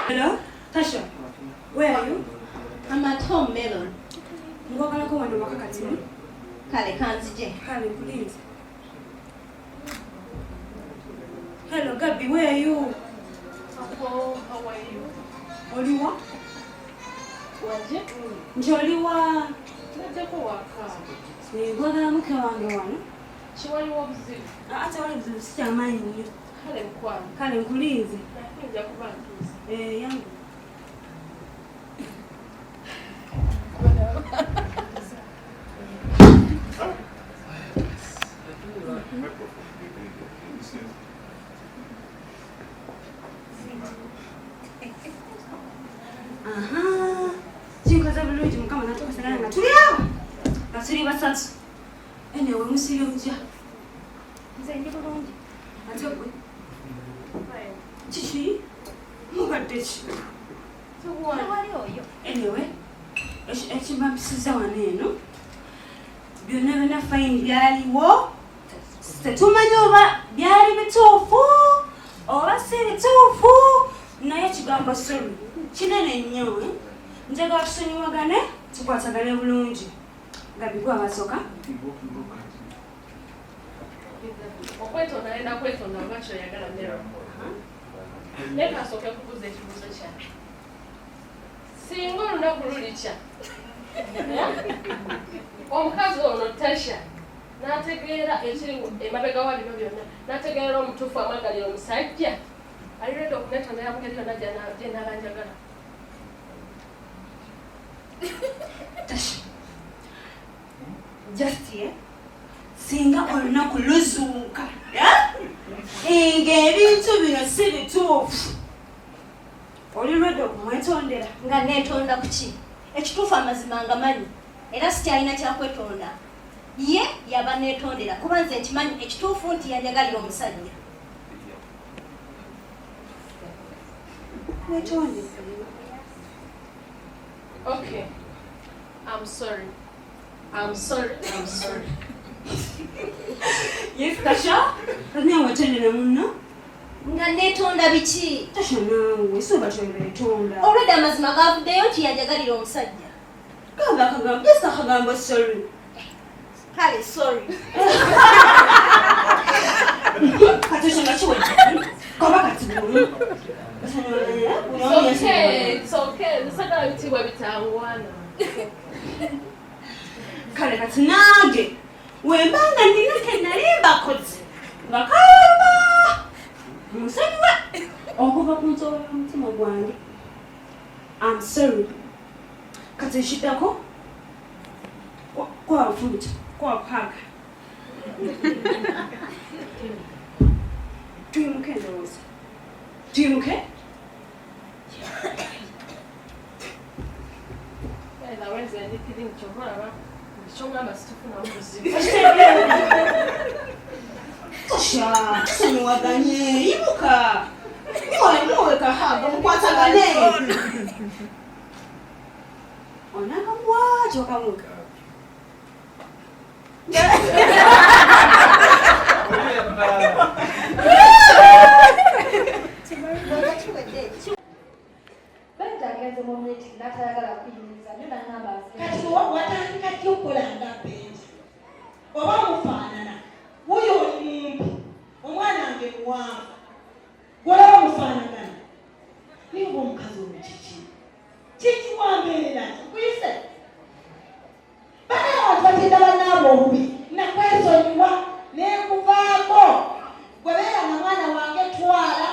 Hello? Tasha, where are you? I'm at home, Melon. Ngokala ko wano wakakati. Kale kanzije. Kale, please. Hello, Gabby, where are you? Hello, how are you? Oliwa? Waje? Njoliwa. Nateko waka. Ngokala muke wange wano. Chiwaliwo buzibu. Ate wali buzibu sikyamaanyi nnyo. Kale mkwano. Kale nkuliize. Nja kuba ntuuze. Yangu. Aha. Chinkoza bulungi mukama natoka sagala nga tuli awo. Nga tuli basatu. Enewe musiri omutya. Nze ndi bulungi. Ate gwe. Kiki? Mubadde ki? Wali oyo. Anyway, ekimpapisiza wano eno byonna byonna fayini byaliwo. Tetumanyi oba byali bituufu oba si bituufu naye kigambo sorry kinene nnyo. Njagala tusonyiwagane tukwatagane bulungi. Gabi gwe abasooka. Okwetonda naenda kwetonda nga kyoyagala Mero. Leka asooke kubuuza ekibuuzo kyange. Singa olunaku lulikya omukazi ono Tasha n'ategeera ekiri emabega wa bino byonna n'ategeera omutuufu amwagalira omusajja alirede okunetonda yamugeri yonna gye n'abanjagala. Tasha just here singa olunaku luzuuka ng'ebintu bino si bituufu olirwedde okumwetondera. Nga neetonda ku ki? Ekituufu amazima ngamanyi era sikyalina kyakwetonda. Ye yaba neetondera kuba nze nkimanyi ekituufu nti yanjagalira omusajja. Wetonde. Okay. I'm sorry. I'm sorry. I'm sorry. Yes, Tasha? Kazini wetondera munno? Nga neetonda biki? Tasha naawe soba toyetonda. Olwedde amazima gaavuddeyo nti yanjagalira omusajja. Gamba akagambo, just akagambo sorry. Kale sorry. Katusha nga kiwedde. Koba kati bulu. It's okay. Nsagala bitibwa bitangwana. Kale kati nange wembanga ndina kenali mbakozi nga kalamba musonyiwe okuva ku nsolo y'omutima gwange. I'm sorry. Kati nshiddako kwafuta kwapaga tuyimuke ndowooza tuyimuke. Wenze ndikiri nkyomulaba ekyongamba situfunamu buzibu. Tasha tusonyiwaganye yimuka muwe kahaga mukwatagane onakamwaki okamuka obubi nakwesonyiwa nekuvaako gwebeera na mwana wange twala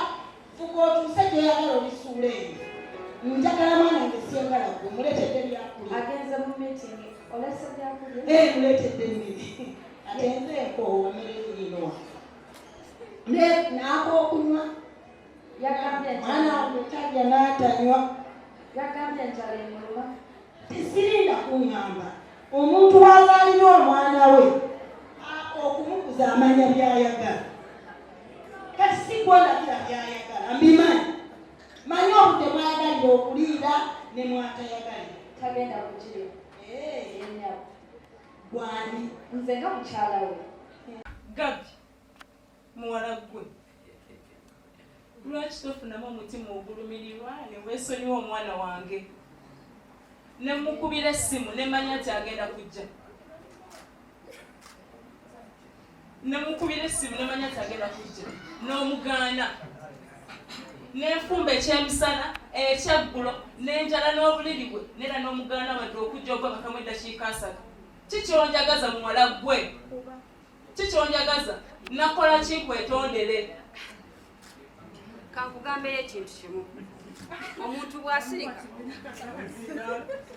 fuga otuuse gyoyagala obisuula eyo njagala mwana nge siyagala gwe muleetedde byakulya agenze mu meeting olesa byakulya muleetedde emmere ate nzeeko wamere yinowa n'akookunywa mwana wange tajja n'atanywa yagambye enjala emuluma tesirinda kuŋŋamba omuntu wazaalira omwana we okumukuza amanya byayagala kati sigwolabira byayagala mbimanyi manyi obudde mwayagalira okuliira ne mwatayagalira tagenda kukirya ennyabo gwani nze nga mukyala we Gabi muwala gwe lwaki tofunamu omutima ogulumirirwa ne weesonyiwa omwana wange ne mukubira essimu ne manya nti agenda kujja n'omugaana n'enfumba ekyemisana ekyeggulo n'enjala n'obuliri bwe nera n'omugaana wadde okujja ogwabakamu eddakiika 3 kikyonjagaza muwala gwe kikyonjagaza nakola kinkwetondere kankugambeyo ekintu kimu omuntu bw'asirika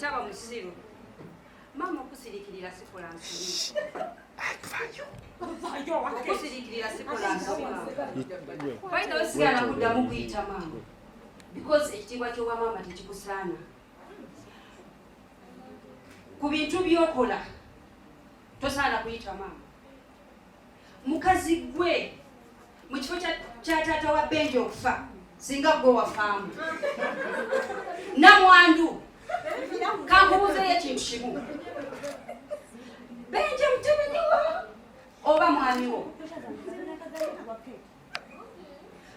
taba musiru maama okusirikirira sikola nsiri okusirikirira sikola nsiri balina wesigala kuddamu kuyita maama because ekitiibwa ky'obwa maama tekikusaana ku bintu by'okola tosaana kuyita maama mukazi gwe mu kifo kya taata wa Benji okufa singa gwe wafaamu namwandu kankubuuzeyo ekintu kimu Benji mutebenyiwo oba mwamiwo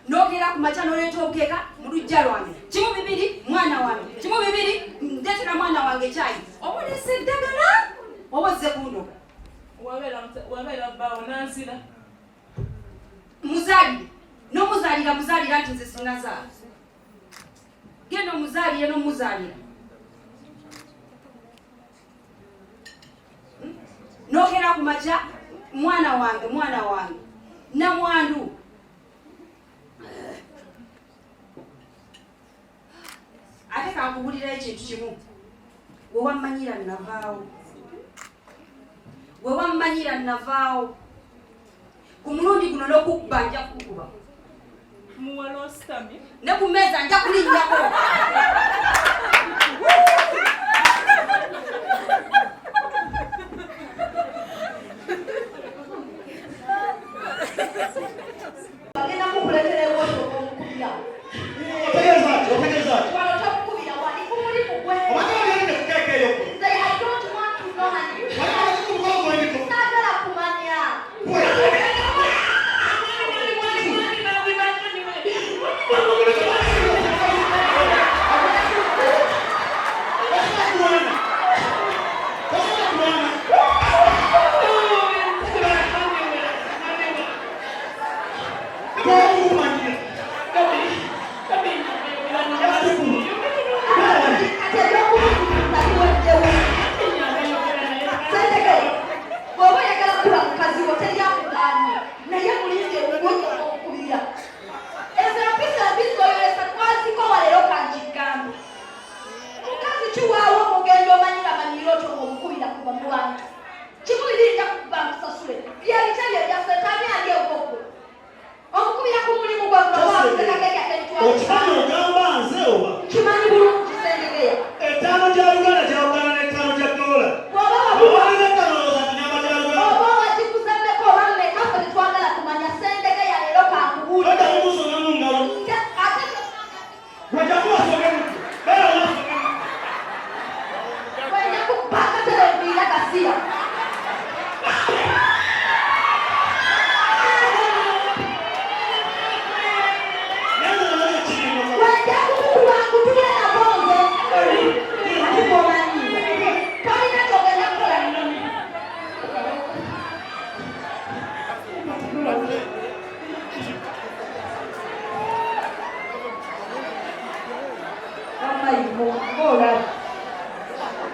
n'ogera ku makya n'oleeta obukeeka mu luggya lwange kimu 2 mwana wange kimu 2 ndeetera mwana wange kyayi oba olese eddagala oba ozze kundoga wabeera bbaawo nansira muzaalire n'omuzaalira muzaalira nti nze sinazaala genda omuzaalire n'omuzaalira n'ogera ku makya mwana wange namwandu ate kankubulirayo ekintu kimu wewammanyira navaawo ku mulundi guno n'okukkuba nja kukuba muwala ositamye ne ku mmeeza nja kulinnyako bagenda kukuleetera ewoto omukubira wano tokukubira wali kumuli kugwe nze I don't want to know and saagala kumanya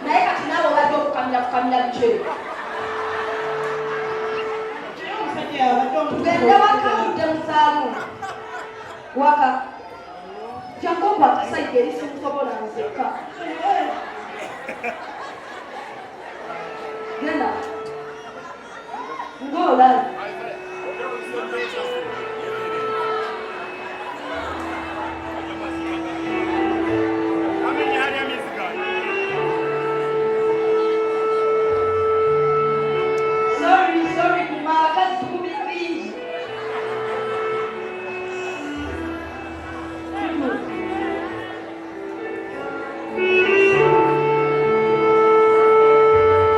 naye kati naawe obadde okukamira bukyere tugende waka mudde musaalu waka jangu kwa akasajja erisimusobola nzekka genda ng'olala